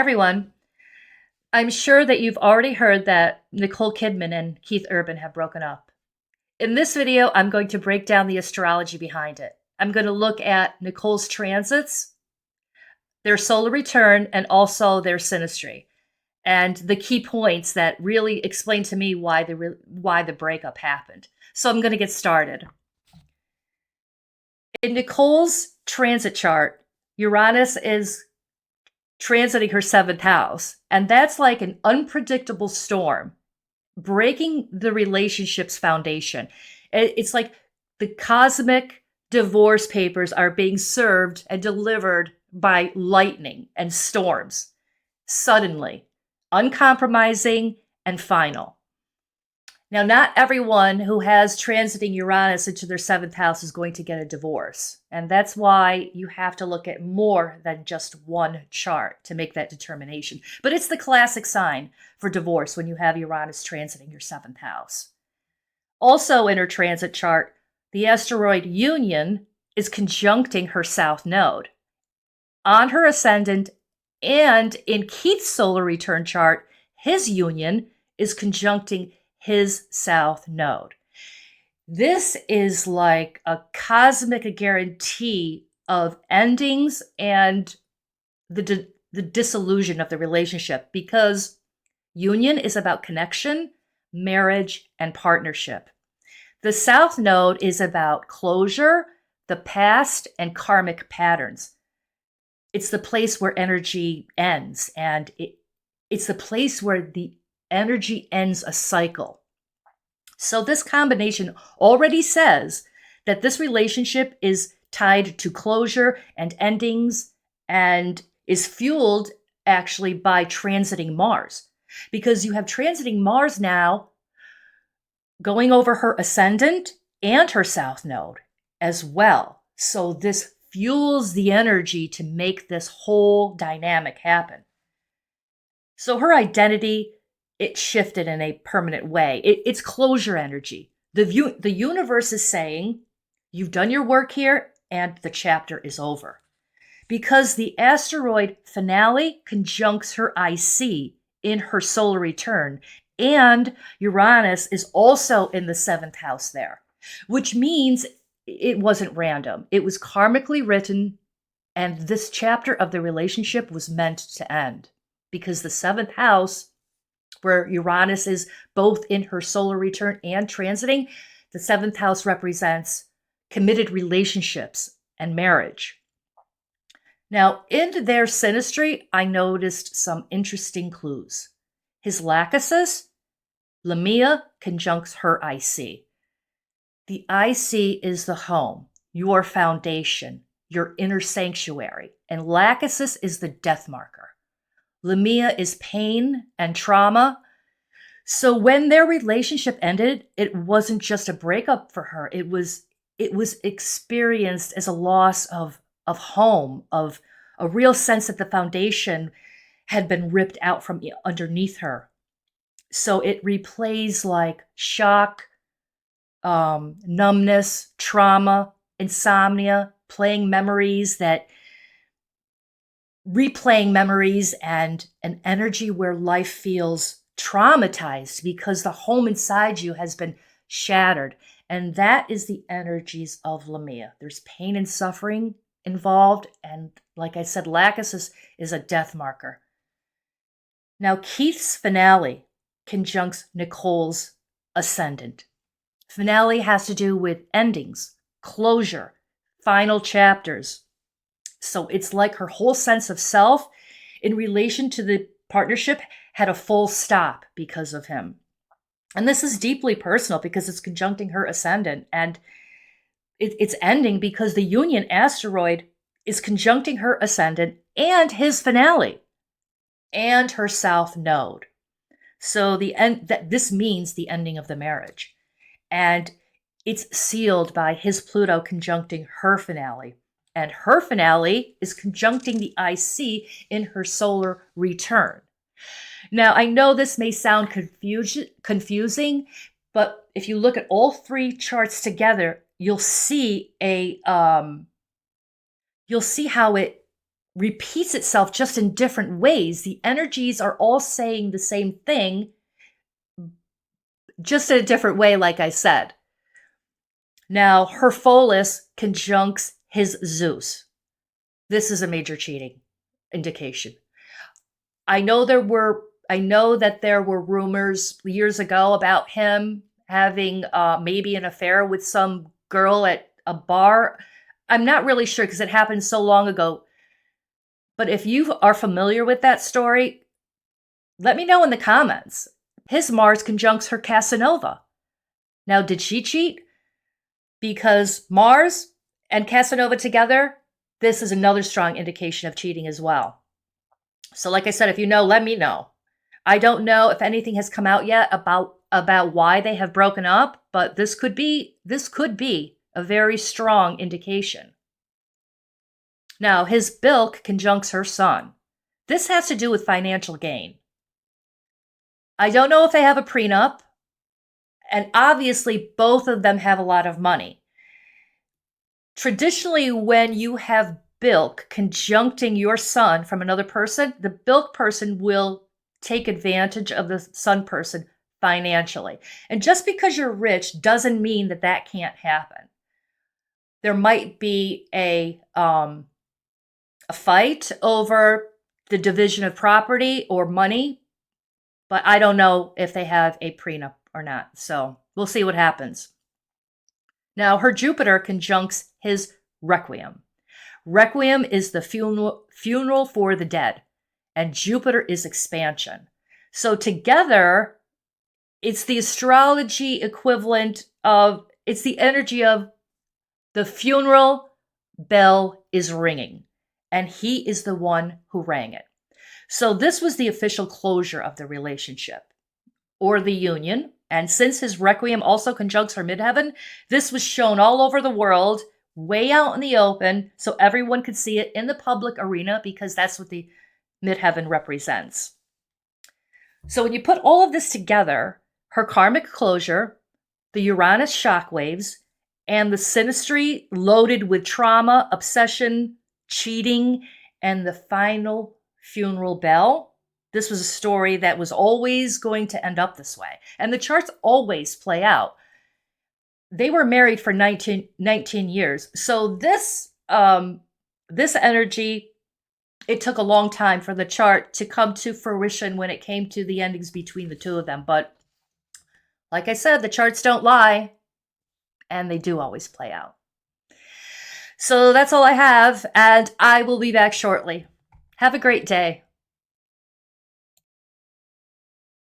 everyone. I'm sure that you've already heard that Nicole Kidman and Keith Urban have broken up. In this video, I'm going to break down the astrology behind it. I'm going to look at Nicole's transits, their solar return, and also their synastry, and the key points that really explain to me why the breakup happened. So I'm going to get started. In Nicole's transit chart, Uranus is transiting her seventh house. And that's like an unpredictable storm, breaking the relationship's foundation. It's like the cosmic divorce papers are being served and delivered by lightning and storms, suddenly, uncompromising, and final. Now, not everyone who has transiting Uranus into their seventh house is going to get a divorce. And that's why you have to look at more than just one chart to make that determination. But it's the classic sign for divorce when you have Uranus transiting your seventh house. Also in her transit chart, the asteroid Union is conjuncting her south node. On her ascendant and in Keith's solar return chart, his Union is conjuncting his south node. This is like a cosmic guarantee of endings and the dissolution of the relationship, because union is about connection, marriage, and partnership. The south node is about closure, the past, and karmic patterns. It's the place where energy ends, and it's the place where the energy ends a cycle. So this combination already says that this relationship is tied to closure and endings and is fueled actually by transiting Mars, because you have transiting Mars now going over her ascendant and her south node as well. So this fuels the energy to make this whole dynamic happen. So her identity, it shifted in a permanent way. It's closure energy. The universe is saying, you've done your work here and the chapter is over. Because the asteroid finale conjuncts her IC in her solar return, and Uranus is also in the seventh house there, which means it wasn't random. It was karmically written, and this chapter of the relationship was meant to end, because the seventh house, where Uranus is both in her solar return and transiting, the seventh house represents committed relationships and marriage. Now, in their synastry, I noticed some interesting clues. His lachesis, Lamia, conjuncts her IC. The IC is the home, your foundation, your inner sanctuary, and lachesis is the death marker. Lamia is pain and trauma. So when their relationship ended, it wasn't just a breakup for her. It was experienced as a loss of home, of a real sense that the foundation had been ripped out from underneath her. So it replays like shock, numbness, trauma, insomnia, replaying memories and an energy where life feels traumatized because the home inside you has been shattered. And that is the energies of Lamia. There's pain and suffering involved. And like I said, lachesis is a death marker. Now, Keith's finale conjuncts Nicole's ascendant. Finale has to do with endings, closure, final chapters. So it's like her whole sense of self in relation to the partnership had a full stop because of him. And this is deeply personal because it's conjuncting her ascendant, and it's ending because the Union asteroid is conjuncting her ascendant and his finale and her south node. So this means the ending of the marriage. And it's sealed by his Pluto conjuncting her finale. And her finale is conjuncting the IC in her solar return. Now, I know this may sound confusing, but if you look at all three charts together, you'll see how it repeats itself just in different ways. The energies are all saying the same thing, just in a different way, like I said. Now, her Pholus conjuncts his Zeus. This is a major cheating indication. I know that there were rumors years ago about him having maybe an affair with some girl at a bar. I'm not really sure because it happened so long ago. But if you are familiar with that story, let me know in the comments. His Mars conjuncts her Casanova. Now, did she cheat? Because Mars and Casanova together, this is another strong indication of cheating as well. So like I said, if you know, let me know. I don't know if anything has come out yet about why they have broken up, but this could be a very strong indication. Now, his Bilk conjuncts her Sun. This has to do with financial gain. I don't know if they have a prenup, and obviously both of them have a lot of money. Traditionally, when you have Bilk conjuncting your Sun from another person, the Bilk person will take advantage of the Sun person financially. And just because you're rich doesn't mean that that can't happen. There might be a fight over the division of property or money, but I don't know if they have a prenup or not. So we'll see what happens. Now, her Jupiter conjuncts his Requiem. Requiem is the funeral for the dead, and Jupiter is expansion. So together, it's the astrology equivalent of, it's the energy of the funeral bell is ringing, and he is the one who rang it. So this was the official closure of the relationship or the union. And since his Requiem also conjuncts her midheaven, this was shown all over the world, way out in the open, so everyone could see it in the public arena because that's what the midheaven represents. So when you put all of this together, her karmic closure, the Uranus shockwaves, and the Synastry loaded with trauma, obsession, cheating, and the final funeral bell, this was a story that was always going to end up this way. And the charts always play out. They were married for 19 years. So this energy, it took a long time for the chart to come to fruition when it came to the endings between the two of them. But like I said, the charts don't lie, and they do always play out. So that's all I have, and I will be back shortly. Have a great day.